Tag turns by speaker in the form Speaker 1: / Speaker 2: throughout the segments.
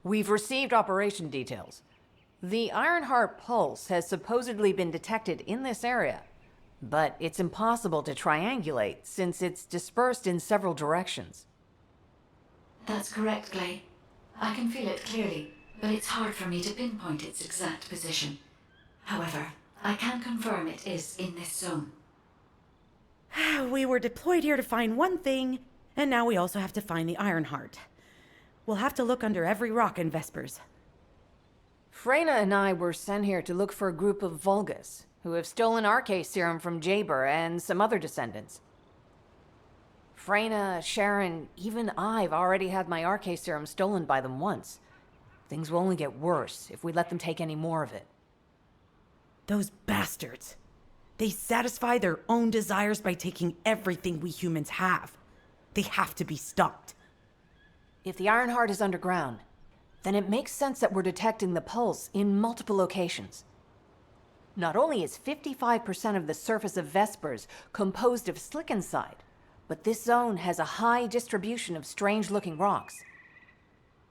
Speaker 1: We've received operation details. The Ironheart pulse has supposedly been detected in this area, but it's impossible to triangulate since it's dispersed in several directions.
Speaker 2: That's correct, Gley. I can feel it clearly, but it's hard for me to pinpoint its exact position. However, I can confirm it is in this zone.
Speaker 3: We were deployed here to find one thing, and now we also have to find the Ironheart. We'll have to look under every rock in Vespers.
Speaker 1: Freyna and I were sent here to look for a group of Vulgus, who have stolen Arche serum from Jaber and some other Descendants. Freyna, Sharon, even I've already had my Arche serum stolen by them once. Things will only get worse if we let them take any more of it.
Speaker 3: Those bastards. They satisfy their own desires by taking everything we humans have. They have to be stopped.
Speaker 1: If the Ironheart is underground, then it makes sense that we're detecting the pulse in multiple locations. Not only is 55% of the surface of Vespers composed of slickenside, but this zone has a high distribution of strange-looking rocks.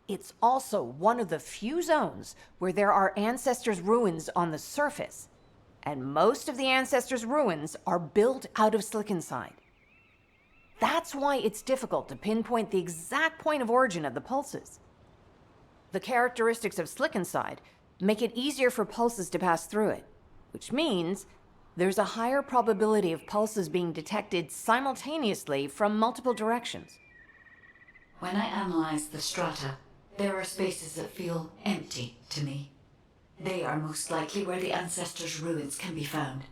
Speaker 1: It's also one of the few zones where there are Ancestors' ruins on the surface, and most of the Ancestors' ruins are built out of slickenside. That's why it's difficult to pinpoint the exact point of origin of the pulses. The characteristics of slickenside make it easier for pulses to pass through it, which means there's a higher probability of pulses being detected simultaneously from multiple directions.
Speaker 2: When I analyze the strata, there are spaces that feel empty to me. They are most likely where the Ancestors' ruins can be found.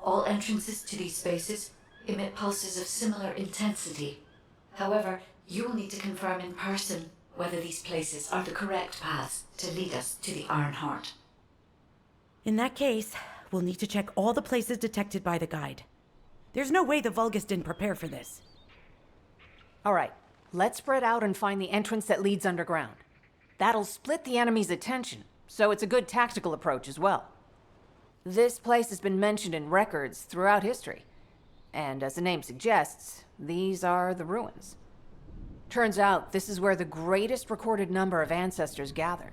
Speaker 2: All entrances to these spaces emit pulses of similar intensity. However, you will need to confirm in person whether these places are the correct paths to lead us to the Ironheart.
Speaker 3: In that case, we'll need to check all the places detected by the guide. There's no way the Vulgus didn't prepare for this.
Speaker 1: All right, let's spread out and find the entrance that leads underground. That'll split the enemy's attention, so it's a good tactical approach as well. This place has been mentioned in records throughout history, and as the name suggests, these are the ruins. Turns out this is where the greatest recorded number of ancestors gathered.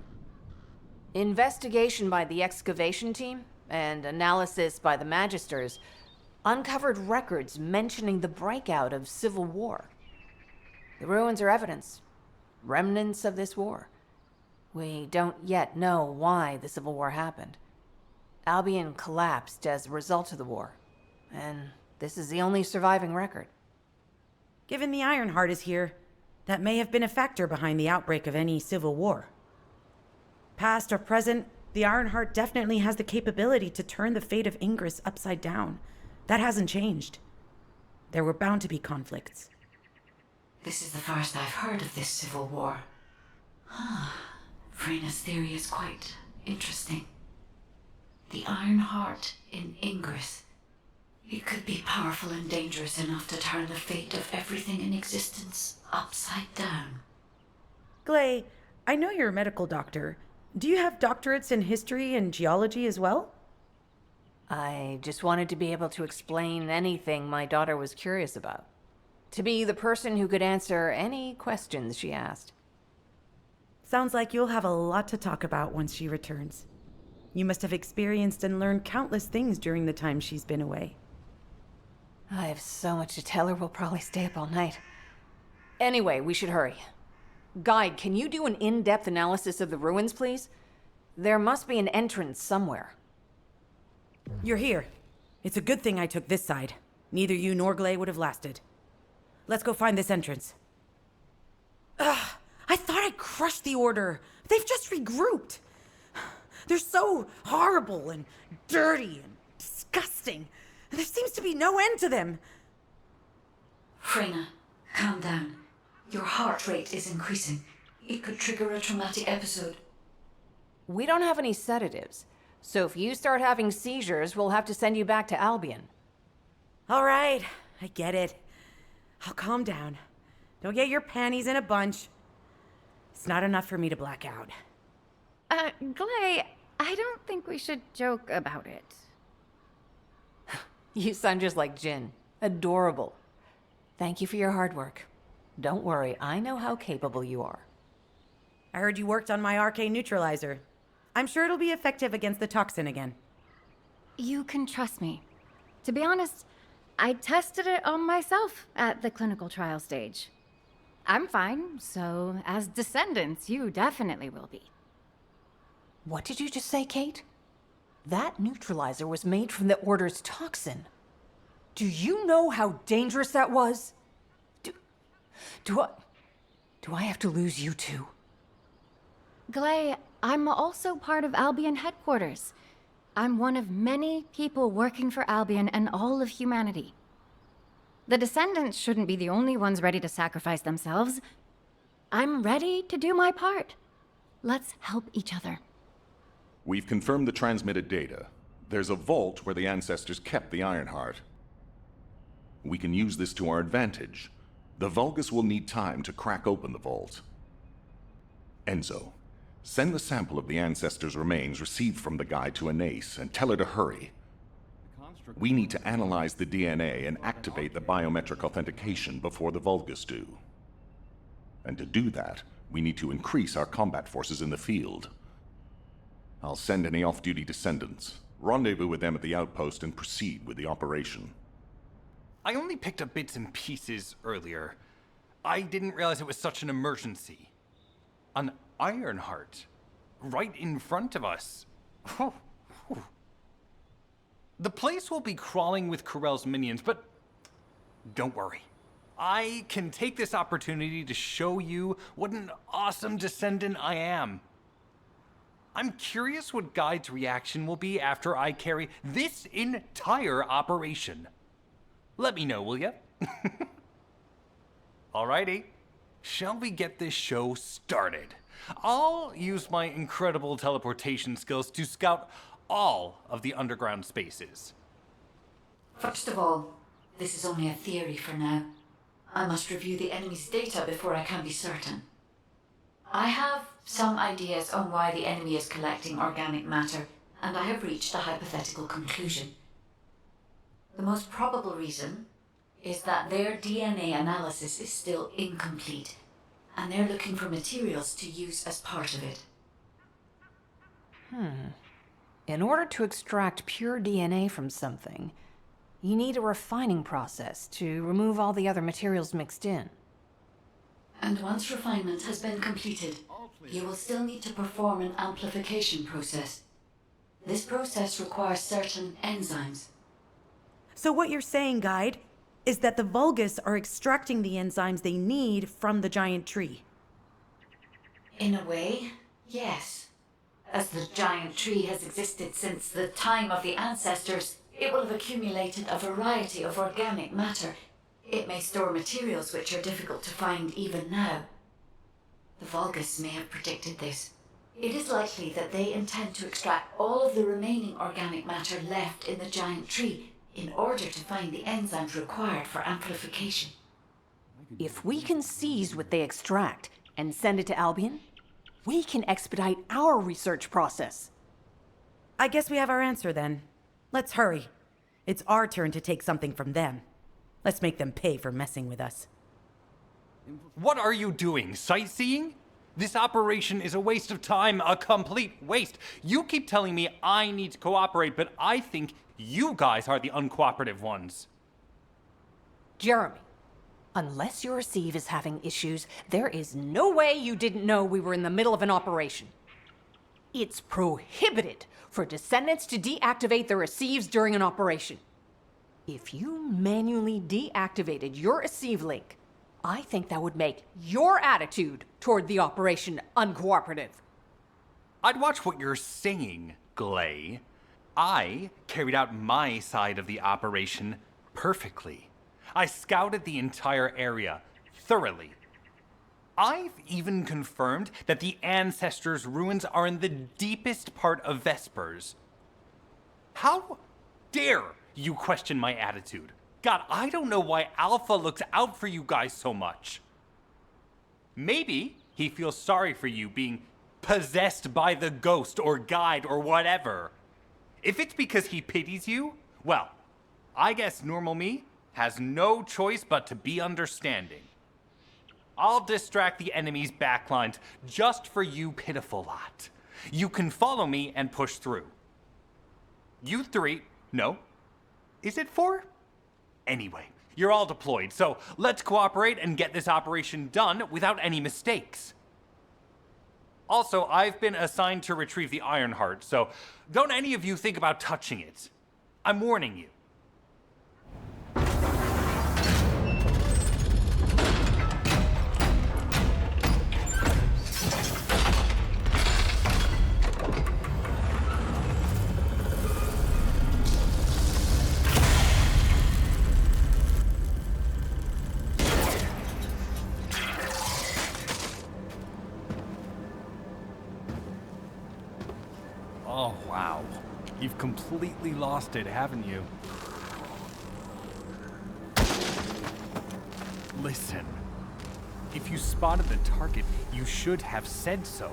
Speaker 1: Investigation by the excavation team and analysis by the magisters uncovered records mentioning the breakout of civil war. The ruins are evidence, remnants of this war. We don't yet know why the civil war happened. Albion collapsed as a result of the war, and this is the only surviving record.
Speaker 3: Given the Ironheart is here, that may have been a factor behind the outbreak of any civil war. Past or present, the Ironheart definitely has the capability to turn the fate of Ingress upside down. That hasn't changed. There were bound to be conflicts.
Speaker 2: This is the first I've heard of this civil war. Freyna's theory is quite interesting. The Ironheart in Ingress. It could be powerful and dangerous enough to turn the fate of everything in existence upside down.
Speaker 3: Gley, I know you're a medical doctor. Do you have doctorates in history and geology as well?
Speaker 1: I just wanted to be able to explain anything my daughter was curious about. To be the person who could answer any questions she asked.
Speaker 3: Sounds like you'll have a lot to talk about once she returns. You must have experienced and learned countless things during the time she's been away.
Speaker 1: I have so much to tell her we'll probably stay up all night. Anyway, we should hurry. Guide, can you do an in-depth analysis of the ruins, please? There must be an entrance somewhere.
Speaker 3: You're here. It's a good thing I took this side. Neither you nor Gley would have lasted. Let's go find this entrance. Ugh, I thought I crushed the Order. They've just regrouped. They're so horrible and dirty and disgusting. There seems to be no end to them.
Speaker 2: Freyna, calm down. Your heart rate is increasing. It could trigger a traumatic episode.
Speaker 1: We don't have any sedatives, so if you start having seizures, we'll have to send you back to Albion.
Speaker 3: All right, I get it. I'll calm down. Don't get your panties in a bunch. It's not enough for me to black out.
Speaker 4: Gley, I don't think we should joke about it.
Speaker 1: You sound just like Jin. Adorable. Thank you for your hard work. Don't worry, I know how capable you are.
Speaker 3: I heard you worked on my Arche neutralizer. I'm sure it'll be effective against the toxin again.
Speaker 4: You can trust me. To be honest, I tested it on myself at the clinical trial stage. I'm fine, so as Descendants, you definitely will be.
Speaker 1: What did you just say, Kate? That neutralizer was made from the Order's toxin. Do you know how dangerous that was? Do I have to lose you too?
Speaker 4: Gley, I'm also part of Albion headquarters. I'm one of many people working for Albion and all of humanity. The Descendants shouldn't be the only ones ready to sacrifice themselves. I'm ready to do my part. Let's help each other.
Speaker 5: We've confirmed the transmitted data. There's a vault where the ancestors kept the Ironheart. We can use this to our advantage. The Vulgus will need time to crack open the vault. Enzo, send the sample of the ancestors' remains received from the guide to Anais and tell her to hurry. We need to analyze the DNA and activate the biometric authentication before the Vulgus do. And to do that, we need to increase our combat forces in the field. I'll send any off-duty Descendants, rendezvous with them at the outpost, and proceed with the operation.
Speaker 6: I only picked up bits and pieces earlier. I didn't realize it was such an emergency. An Ironheart, right in front of us. The place will be crawling with Corell's minions, but don't worry. I can take this opportunity to show you what an awesome Descendant I am. I'm curious what Guide's reaction will be after I carry this entire operation. Let me know, will ya? Alrighty. Shall we get this show started? I'll use my incredible teleportation skills to scout all of the underground spaces.
Speaker 2: First of all, this is only a theory for now. I must review the enemy's data before I can be certain. I have some ideas on why the enemy is collecting organic matter, and I have reached a hypothetical conclusion. The most probable reason is that their DNA analysis is still incomplete, and they're looking for materials to use as part of it.
Speaker 1: In order to extract pure DNA from something, you need a refining process to remove all the other materials mixed in.
Speaker 2: And once refinement has been completed, you will still need to perform an amplification process. This process requires certain enzymes.
Speaker 3: So what you're saying, Guide, is that the Vulgus are extracting the enzymes they need from the giant tree.
Speaker 2: In a way, yes. As the giant tree has existed since the time of the ancestors, it will have accumulated a variety of organic matter. It may store materials which are difficult to find even now. The Vulgus may have predicted this. It is likely that they intend to extract all of the remaining organic matter left in the giant tree in order to find the enzymes required for amplification.
Speaker 1: If we can seize what they extract and send it to Albion, we can expedite our research process.
Speaker 3: I guess we have our answer then. Let's hurry. It's our turn to take something from them. Let's make them pay for messing with us.
Speaker 6: What are you doing? Sightseeing? This operation is a waste of time, a complete waste. You keep telling me I need to cooperate, but I think you guys are the uncooperative ones.
Speaker 1: Jeremy, unless your receive is having issues, there is no way you didn't know we were in the middle of an operation. It's prohibited for Descendants to deactivate their receives during an operation. If you manually deactivated your receive link, I think that would make your attitude toward the operation uncooperative.
Speaker 6: I'd watch what you're saying, Gley. I carried out my side of the operation perfectly. I scouted the entire area thoroughly. I've even confirmed that the ancestors' ruins are in the deepest part of Vespers. How dare you question my attitude? God, I don't know why Alpha looks out for you guys so much. Maybe he feels sorry for you being possessed by the ghost or guide or whatever. If it's because he pities you, well, I guess normal me has no choice but to be understanding. I'll distract the enemy's backlines just for you pitiful lot. You can follow me and push through. You three, no? Is it four? Anyway, you're all deployed, so let's cooperate and get this operation done without any mistakes. Also, I've been assigned to retrieve the Ironheart, so don't any of you think about touching it. I'm warning you. Oh, wow. You've completely lost it, haven't you? Listen. If you spotted the target, you should have said so.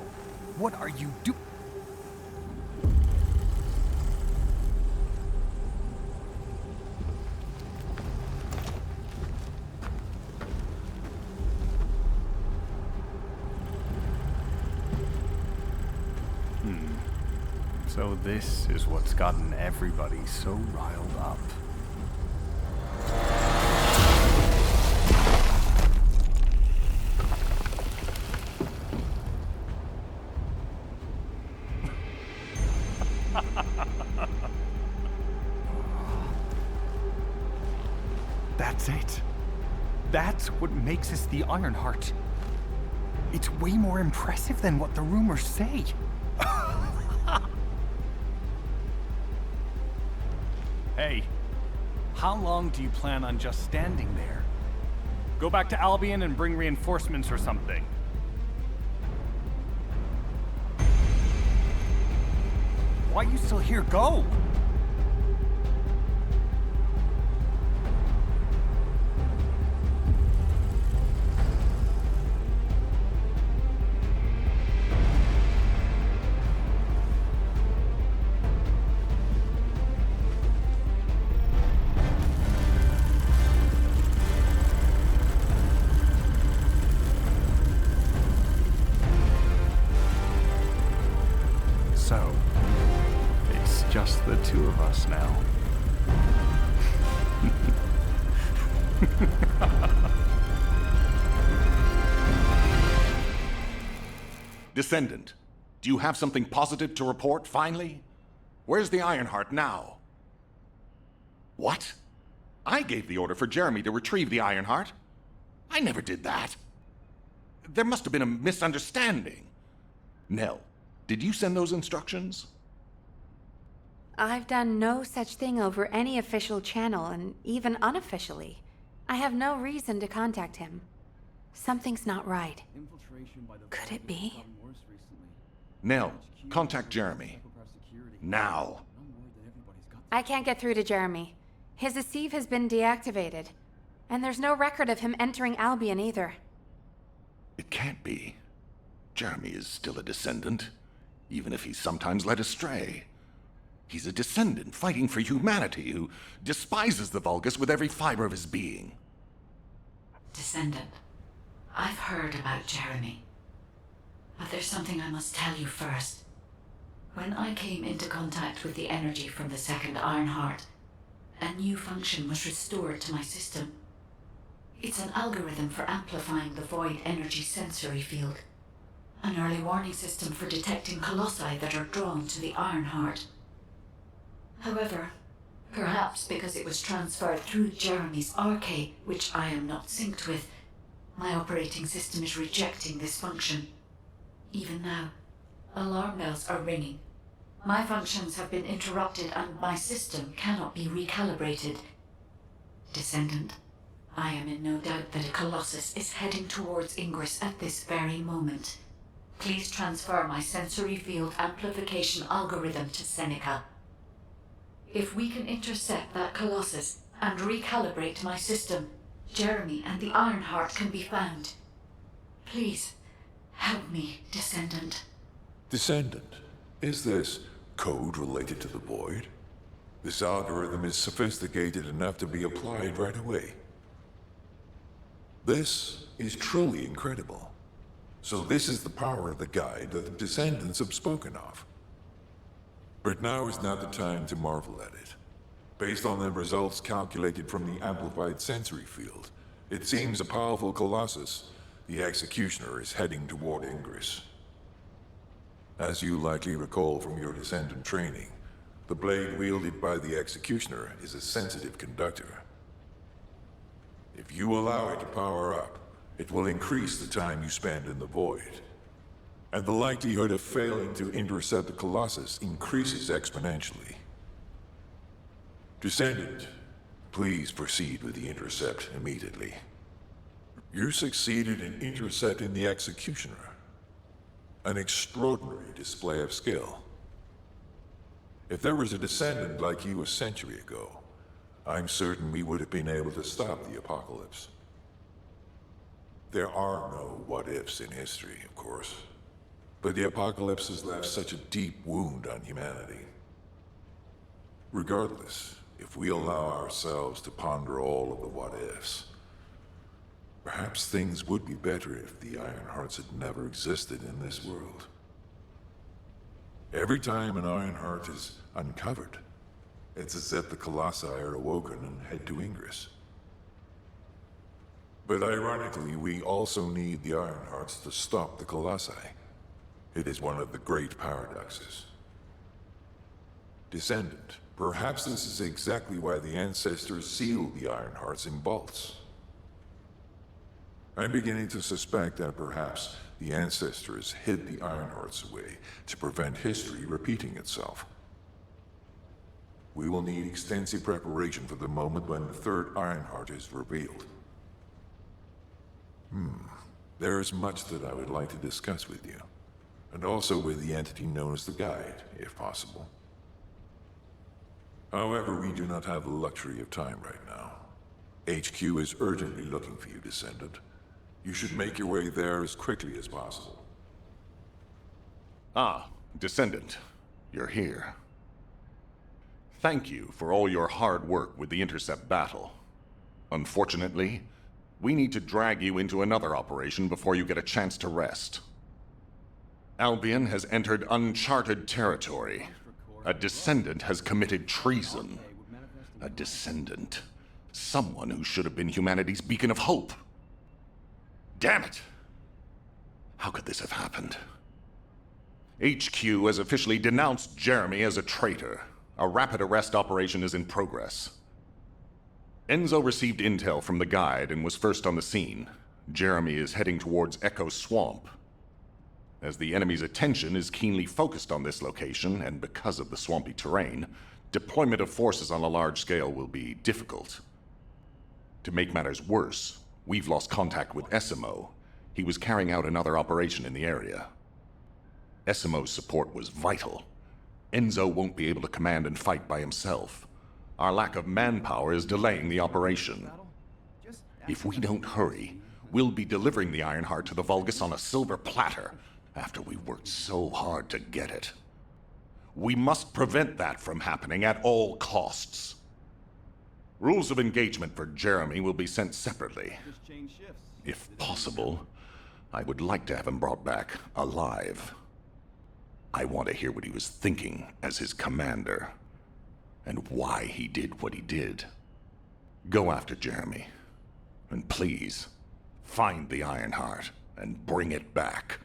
Speaker 6: What are you doing? So this is what's gotten everybody so riled up. That's it. That's what makes us the Ironheart. It's way more impressive than what the rumors say. Hey, how long do you plan on just standing there? Go back to Albion and bring reinforcements or something. Why are you still here? Go! So, it's just the two of us now.
Speaker 5: Descendant, do you have something positive to report, finally? Where's the Ironheart now? What? I gave the order for Jeremy to retrieve the Ironheart. I never did that. There must have been a misunderstanding. Nell, did you send those instructions?
Speaker 1: I've done no such thing over any official channel, and even unofficially. I have no reason to contact him. Something's not right. Could it be?
Speaker 5: Nell, contact Jeremy. Now.
Speaker 1: I can't get through to Jeremy. His Deceive has been deactivated. And there's no record of him entering Albion either.
Speaker 5: It can't be. Jeremy is still a Descendant, even if he's sometimes led astray. He's a Descendant fighting for humanity who despises the Vulgus with every fiber of his being.
Speaker 2: Descendant, I've heard about Jeremy. But there's something I must tell you first. When I came into contact with the energy from the second Ironheart, a new function was restored to my system. It's an algorithm for amplifying the void energy sensory field. An early warning system for detecting colossi that are drawn to the Ironheart. However, perhaps because it was transferred through Jeremy's Arche, which I am not synced with, my operating system is rejecting this function. Even now, alarm bells are ringing. My functions have been interrupted and my system cannot be recalibrated. Descendant, I am in no doubt that a Colossus is heading towards Ingress at this very moment. Please transfer my sensory field amplification algorithm to Seneca. If we can intercept that Colossus and recalibrate my system, Jeremy and the Ironheart can be found. Please, help me, Descendant.
Speaker 7: Descendant, is this code related to the void? This algorithm is sophisticated enough to be applied right away. This is truly incredible. So this is the power of the guide that the Descendants have spoken of. But now is not the time to marvel at it. Based on the results calculated from the amplified sensory field, it seems a powerful Colossus, the Executioner, is heading toward Ingress. As you likely recall from your Descendant training, the blade wielded by the Executioner is a sensitive conductor. If you allow it to power up, it will increase the time you spend in the void. And the likelihood of failing to intercept the Colossus increases exponentially. Descendant, please proceed with the intercept immediately. You succeeded in intercepting the Executioner. An extraordinary display of skill. If there was a Descendant like you a century ago, I'm certain we would have been able to stop the apocalypse. There are no what-ifs in history, of course. But the apocalypse has left such a deep wound on humanity. Regardless, if we allow ourselves to ponder all of the what-ifs, perhaps things would be better if the Ironhearts had never existed in this world. Every time an Ironheart is uncovered, it's as if the Colossi are awoken and head to Ingress. But ironically, we also need the Ironhearts to stop the Colossi. It is one of the great paradoxes. Descendant, perhaps this is exactly why the ancestors sealed the Ironhearts in vaults. I'm beginning to suspect that perhaps the ancestors hid the Ironhearts away to prevent history repeating itself. We will need extensive preparation for the moment when the third Ironheart is revealed. There is much that I would like to discuss with you, and also with the entity known as the Guide, if possible. However, we do not have the luxury of time right now. HQ is urgently looking for you, Descendant. You should make your way there as quickly as possible.
Speaker 5: Ah, Descendant, you're here. Thank you for all your hard work with the intercept battle. Unfortunately, we need to drag you into another operation before you get a chance to rest. Albion has entered uncharted territory. A Descendant has committed treason. A Descendant. Someone who should have been humanity's beacon of hope. Damn it! How could this have happened? HQ has officially denounced Jeremy as a traitor. A rapid arrest operation is in progress. Enzo received intel from the Guide and was first on the scene. Jeremy is heading towards Echo Swamp. As the enemy's attention is keenly focused on this location, and because of the swampy terrain, deployment of forces on a large scale will be difficult. To make matters worse, we've lost contact with Essimo. He was carrying out another operation in the area. Essimo's support was vital. Enzo won't be able to command and fight by himself. Our lack of manpower is delaying the operation. If we don't hurry, we'll be delivering the Ironheart to the Vulgus on a silver platter after we've worked so hard to get it. We must prevent that from happening at all costs. Rules of engagement for Jeremy will be sent separately. If possible, I would like to have him brought back alive. I want to hear what he was thinking as his commander, and why he did what he did. Go after Jeremy, and please, find the Ironheart and bring it back.